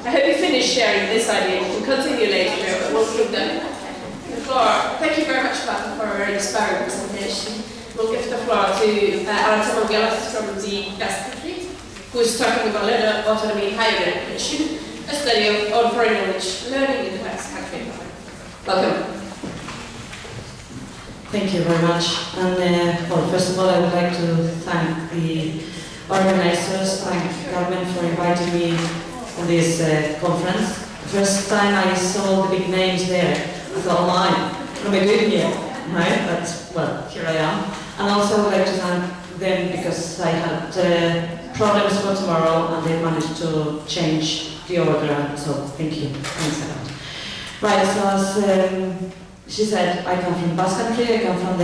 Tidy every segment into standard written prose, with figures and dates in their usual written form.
I hope you finish sharing this idea. We'll continue later, but we'll give them the floor. Thank you very much, Papa, for a very inspiring presentation. We'll give the floor to Arantza Mongelos from the Basque country, who is talking about autonomy in higher education, a study on foreign language learning in the Basque country. Welcome. Thank you very much. And well, first of all, I would like to thank the organizers and government for inviting me on this conference. The first time I saw the big names there, I thought, oh my, what am I doing here? Right? But, well, here I am. And also I would like to thank them because I had problems for tomorrow and they managed to change the order. So thank you. Thanks a lot. Right, so as she said, I come from Basque country. I come from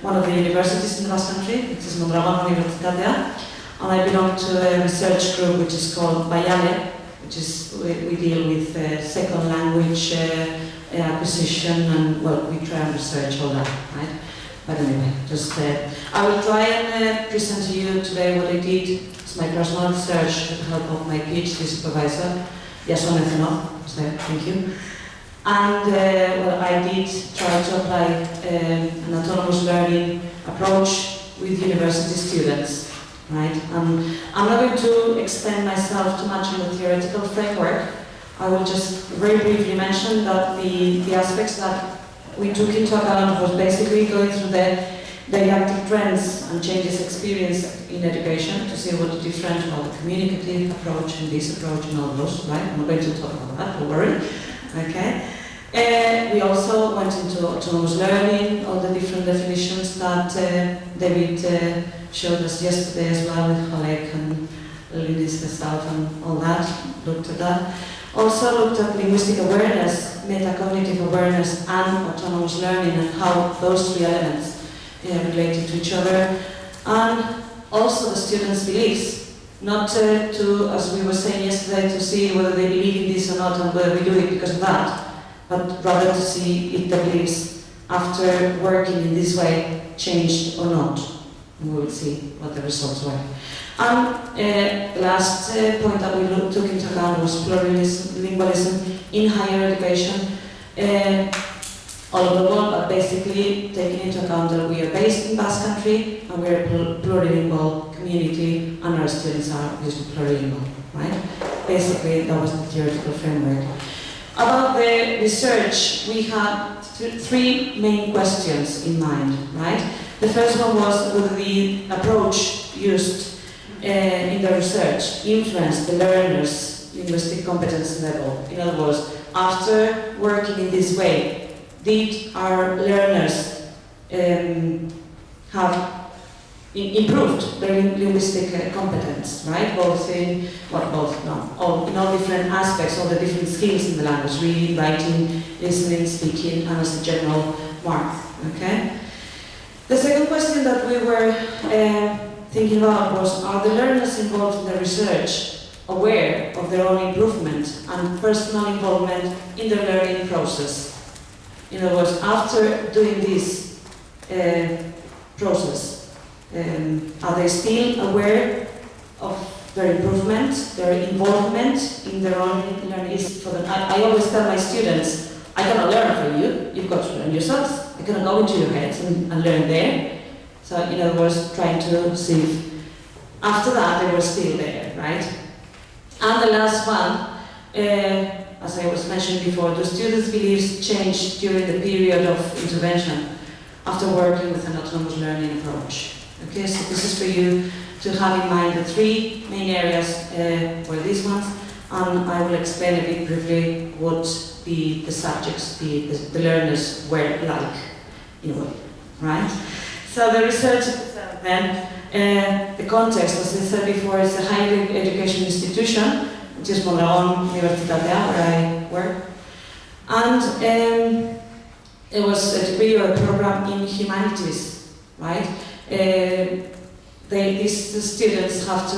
one of the universities in the Basque country, which is Autonomy, and I belong to a research group which is called Bayale, which is we deal with second language acquisition, and well, we try and research all that, right? But anyway, just I will try and present to you today what I did. It's my personal research with the help of my PhD supervisor, Jason Ethenov. So thank you. And well, I did try to apply an autonomous learning approach with university students, right? I'm not going to extend myself too much on the theoretical framework. I will just very briefly mention that the aspects that we took into account was basically going through the didactic trends and changes experienced in education to see what the different about the communicative approach and this approach and all those, right? I'm not going to talk about that, don't worry. Okay. We also went into autonomous learning, all the different definitions that David showed us yesterday as well with Halek and Linus Gestalt and all that, looked at that. Also looked at linguistic awareness, metacognitive awareness and autonomous learning and how those three elements related to each other. And also the students' beliefs, not to, as we were saying yesterday, to see whether they believe in this or not and whether we do it because of that, but rather to see if the beliefs after working in this way changed or not. And we will see what the results were. And the last point that we took into account was pluralism, lingualism in higher education, all over the world, but basically taking into account that we are based in Basque country and we are a plurilingual community and our students are obviously plurilingual, right? Basically, that was the theoretical framework. About the research, we had three main questions in mind, right? The first one was whether the approach used in the research influenced the learner's linguistic competence level. In other words, after working in this way, did our learners have improved their linguistic competence, right? Both in, well, both, no, in all different aspects, all the different skills in the language, reading, writing, listening, speaking, and as a general mark, okay? The second question that we were thinking about was, are the learners involved in the research aware of their own improvement and personal involvement in the learning process? In other words, after doing this process, are they still aware of their improvement, their involvement in their own learning? I always tell my students, I cannot learn for you, you've got to learn yourselves. I cannot go into your heads and learn there. So, in other words, trying to see if after that they were still there, right? And the last one, as I was mentioning before, the students' beliefs changed during the period of intervention after working with an autonomous learning approach. Okay, so this is for you to have in mind the three main areas were these ones, and I will explain a bit briefly what the subjects, the learners were like, in a way, right? So the research then, the context, as I said before, is a higher education institution, which is Mondragon Universitatea, where I work. And it was a degree or a program in humanities, right? These students had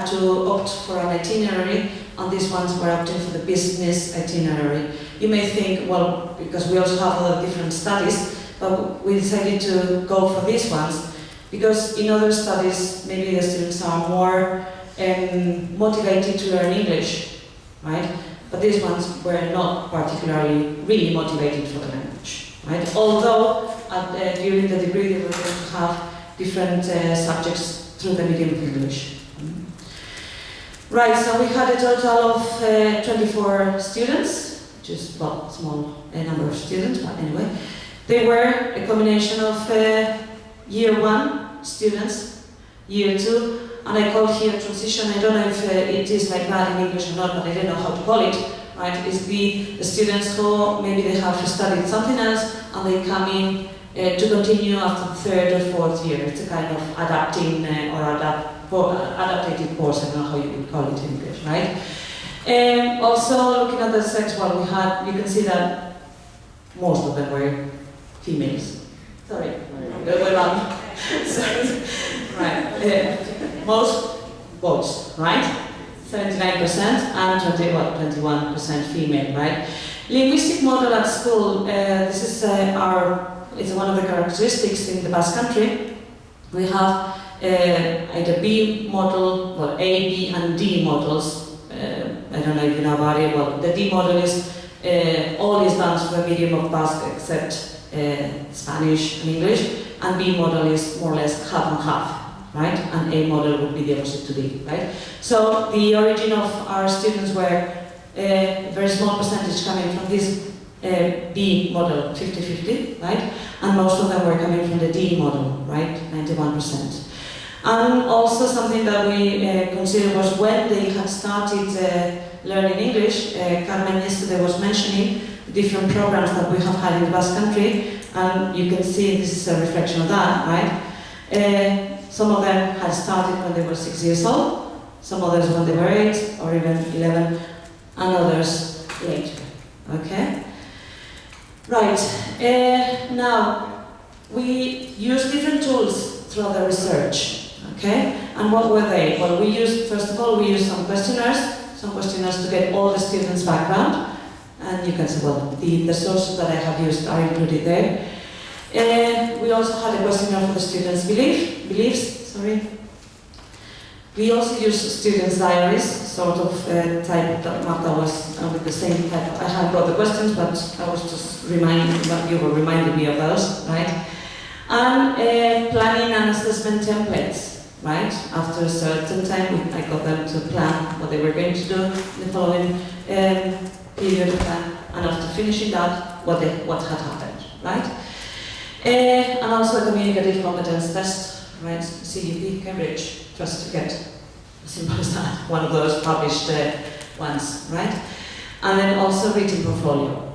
to opt for an itinerary, and these ones were opting for the business itinerary. You may think, well, because we also have other different studies, but we decided to go for these ones because in other studies maybe the students are more motivated to learn English, right? But these ones were not particularly really motivated for the language, right? Although during the degree they were going to have different subjects through the medium of English. Right, so we had a total of 24 students, which is, well, a small number of students, but anyway. They were a combination of year 1 students, year 2, and I call here transition. I don't know if it is like that in English or not, but I don't know how to call it, right? It's the students who maybe they have studied something else and they come in to continue after the 3rd or 4th year. It's a kind of adapting or adaptative course, I don't know how you would call it in English, right? Also, looking at the sex, well, you can see that most of them were females. Sorry, the other way around. Sorry. Right. Most boys, right? 79% and 21% female, right? Linguistic model at school, this is it's one of the characteristics in the Basque country. We have either B model, well, A, B, and D models. I don't know if you know about it. Well, the D model is all is done through a medium of Basque except Spanish and English, and B model is more or less half and half, right? And A model would be the opposite to D, right? So the origin of our students were a very small percentage coming from this B model, 50-50, right? And most of them were coming from the D model, right? 91%. And also something that we considered was when they had started learning English, Carmen yesterday was mentioning different programs that we have had in the Basque country, and you can see this is a reflection of that, right? Some of them had started when they were 6 years old, some others when they were 8 or even 11, and others later, okay? Right, now we use different tools throughout the research, okay? And what were they? Well, first of all, we used some questionnaires to get all the students' background. And you can see, well, the sources that I have used are included there. We also had a questionnaire for the students' beliefs. We also used students' diaries, sort of type that Marta was with the same type. I have got the questions, but I was just you were reminding me of those, right? And planning and assessment templates, right? After a certain time, I got them to plan what they were going to do in the following period of time, and after finishing that, what had happened, right? And also a communicative competence test, right? CUP, Cambridge, just to get as simple as that, one of those published ones, right? And then also written portfolio.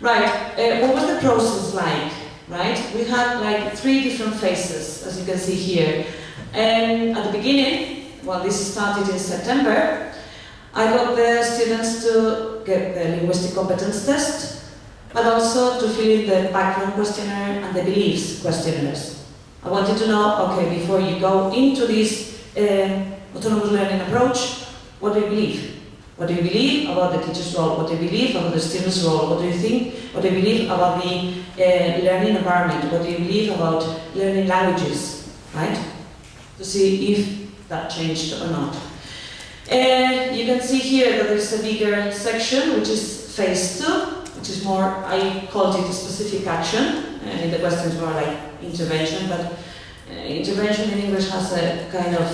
Right, what was the process like, right? We had like 3 different phases, as you can see here. And at the beginning, well, this started in September, I got the students to get the linguistic competence test, but also to fill in the background questionnaire and the beliefs questionnaires. I wanted to know, okay, before you go into this autonomous learning approach, what do you believe? What do you believe about the teacher's role? What do you believe about the student's role? What do you think? What do you believe about the learning environment? What do you believe about learning languages, right? To see if that changed or not. You can see here that there's a bigger section, which is phase 2, which is more, I called it a specific action, and the questions were like intervention, but intervention in English has a kind of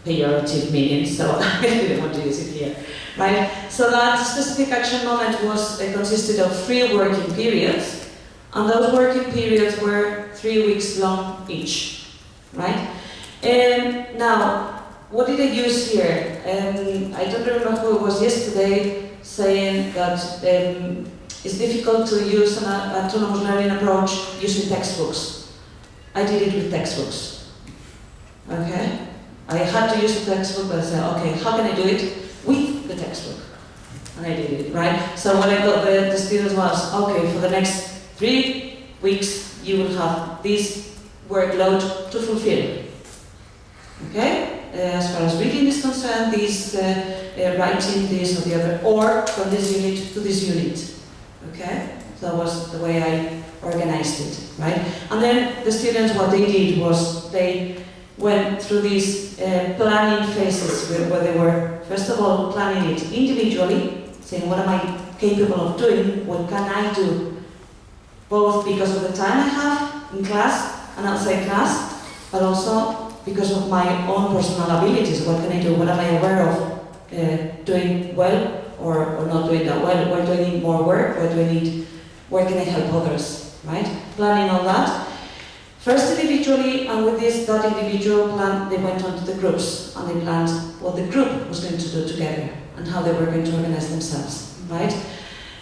pejorative meaning, so I didn't want to use it here, right? So that specific action moment consisted of 3 working periods, and those working periods were 3 weeks long each, right? Now, what did I use here? I don't remember who it was yesterday saying that it's difficult to use an autonomous learning approach using textbooks. I did it with textbooks, okay? I had to use a textbook, but I said, okay, how can I do it with the textbook? And I did it, right? So what I got the students was, okay, for the next 3 weeks, you will have this workload to fulfill, okay? As far as reading is concerned, this writing, this or the other, or from this unit to this unit, okay? So that was the way I organized it, right? And then the students, what they did was they went through these planning phases where they were, first of all, planning it individually, saying what am I capable of doing, what can I do, both because of the time I have in class and outside class, but also because of my own personal abilities. What can I do? What am I aware of doing well or not doing that well? Where do I need more work? Where can I help others? Right? Planning all that. First individually, and with that individual plan, they went on to the groups and they planned what the group was going to do together and how they were going to organize themselves. Right?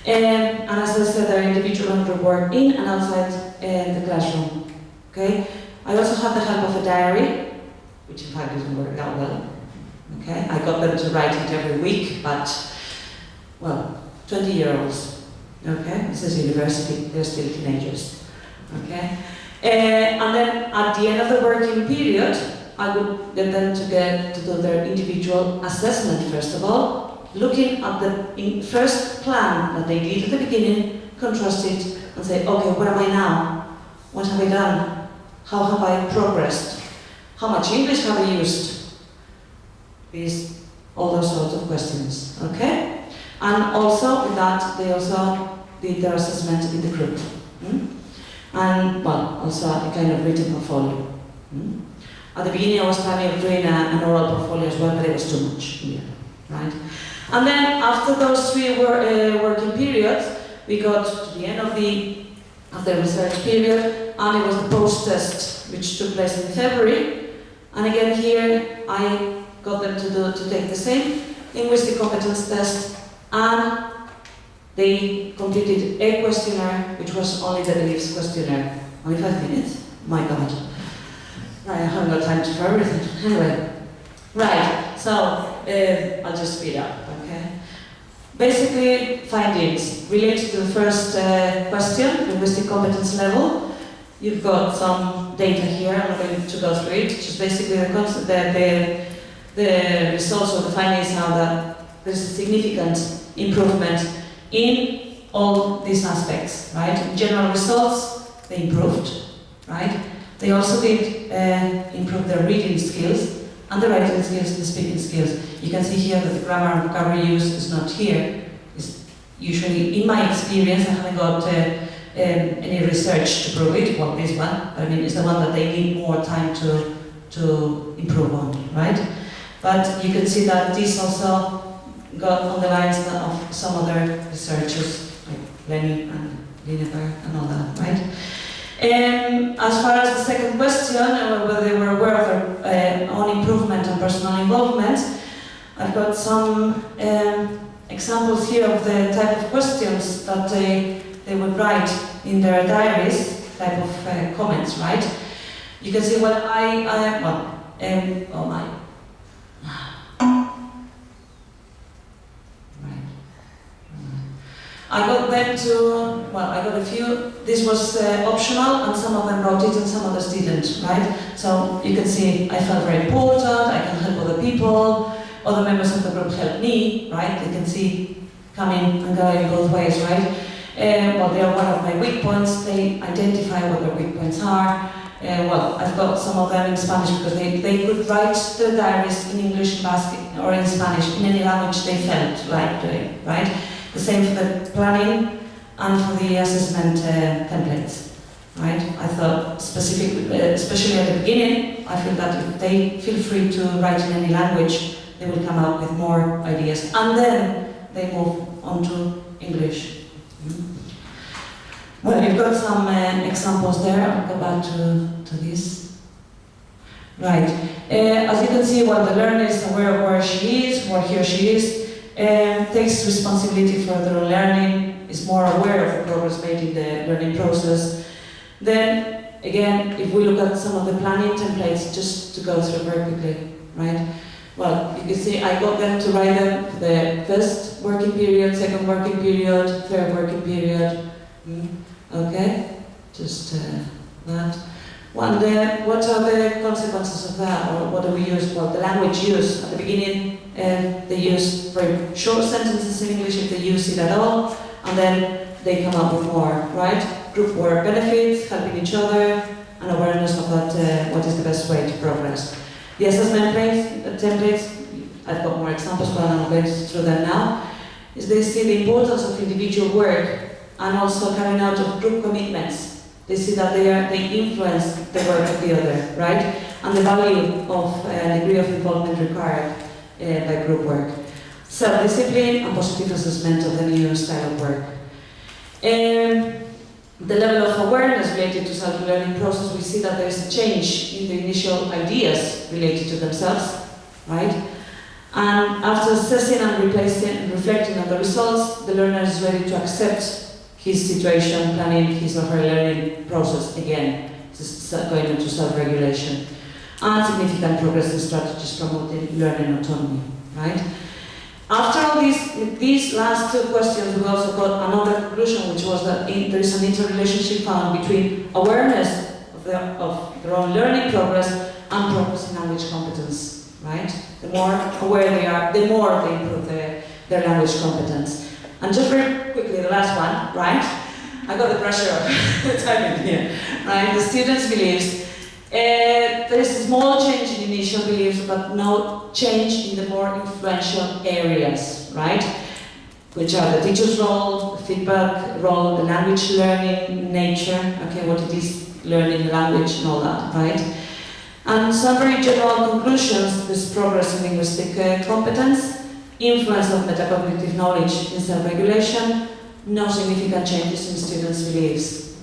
And as I said, their individual and group work in and outside the classroom. Okay? I also had the help of a diary, which in fact didn't work out well. Okay? I got them to write it every week, but, well, 20-year-olds. Okay? This is university, they're still teenagers. Okay? And then at the end of the working period, I would get them to do their individual assessment first of all, looking at the first plan that they did at the beginning, contrast it and say, okay, where am I now? What have I done? How have I progressed? How much English have I used? All those sorts of questions, okay? And also with that, they also did their assessment in the group. And, well, also a kind of written portfolio. At the beginning I was planning of doing an oral portfolio as well, but it was too much here, right? And then after those 3 working periods, we got to the end of the research period, and it was the post-test, which took place in February. And again here, I got them to take the same linguistic competence test, and they completed a questionnaire, which was only the beliefs questionnaire. Only 5 minutes? My God. Right, I haven't got time for everything. Anyway. Right, so I'll just speed up, okay? Basically, findings related to the first question, linguistic competence level. You've got some data here, I'm not going to go through it, just basically the results of the findings are that there's a significant improvement in all these aspects, right? In general results, they improved, right? They also did improve their reading skills and the writing skills and the speaking skills. You can see here that the grammar and vocabulary use is not here. It's usually, in my experience, I haven't got any research to prove it, well, this one, I mean, it's the one that they need more time to improve on, right? But you can see that this also got on the lines of some other researchers, like Lenny and Lineberg and all that, right? As far as the second question, whether they were aware of their own improvement and personal involvement, I've got some examples here of the type of questions that they would write in their diaries, type of comments, right? You can see what oh my. I got them to, I got a few, this was optional, and some of them wrote it and some others didn't, right? So you can see I felt very important, I can help other people, other members of the group help me, right? You can see coming and going both ways, right? They are one of my weak points, they identify what their weak points are. I've got some of them in Spanish because they could write their diaries in English, in Basque, or in Spanish, in any language they felt like doing, right? The same for the planning and for the assessment templates, right? I thought specifically, especially at the beginning, I feel that if they feel free to write in any language, they will come up with more ideas. And then they move on to English. Well, you've got some examples there. I'll go back to this. Right. As you can see, the learner is aware of where she is, where he or she is, takes responsibility for their learning, is more aware of the progress made in the learning process. Then, again, if we look at some of the planning templates, just to go through very quickly, right? Well, you can see I got them to write them the first working period, second working period, third working period. Okay, just that. What are the consequences of that, or what do we use? Well, the language use at the beginning, they use very short sentences in English if they use it at all, and then they come up with more, right? Group work benefits, helping each other, and awareness of that, what is the best way to progress. The assessment templates, I've got more examples, but I'm not going through them now, is they see the importance of individual work and also carrying out of group commitments. They see that they influence the work of the other, right? And the value of degree of involvement required by group work. Self-discipline and positive assessment of the new style of work. The level of awareness related to self-learning process, we see that there is a change in the initial ideas related to themselves, right? And after assessing and reflecting on the results, the learner is ready to accept his situation, planning his or her learning process again, going into self-regulation. And significant progress in strategies promoting learning autonomy, right? After all these last two questions, we also got another conclusion, which was that there is an interrelationship found between awareness of their own learning progress and progress in language competence, right? The more aware they are, the more they improve their language competence. And just very quickly, the last one, right? I got the pressure of the timing here, right? The students' beliefs. There is a small change in initial beliefs, but no change in the more influential areas, right? Which are the teacher's role, the feedback role, the language learning nature, okay, what it is, learning language and all that, right? And some very general conclusions: this progress in linguistic competence, influence of metacognitive knowledge in self-regulation, no significant changes in students' beliefs.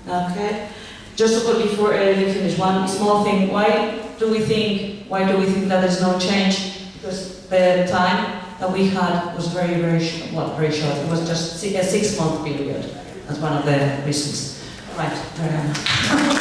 Okay. Just to put before we finish, one small thing. Why do we think that there's no change? Because the time that we had was very short. Well, very short. It was just a 6-month period. That's one of the reasons. Right.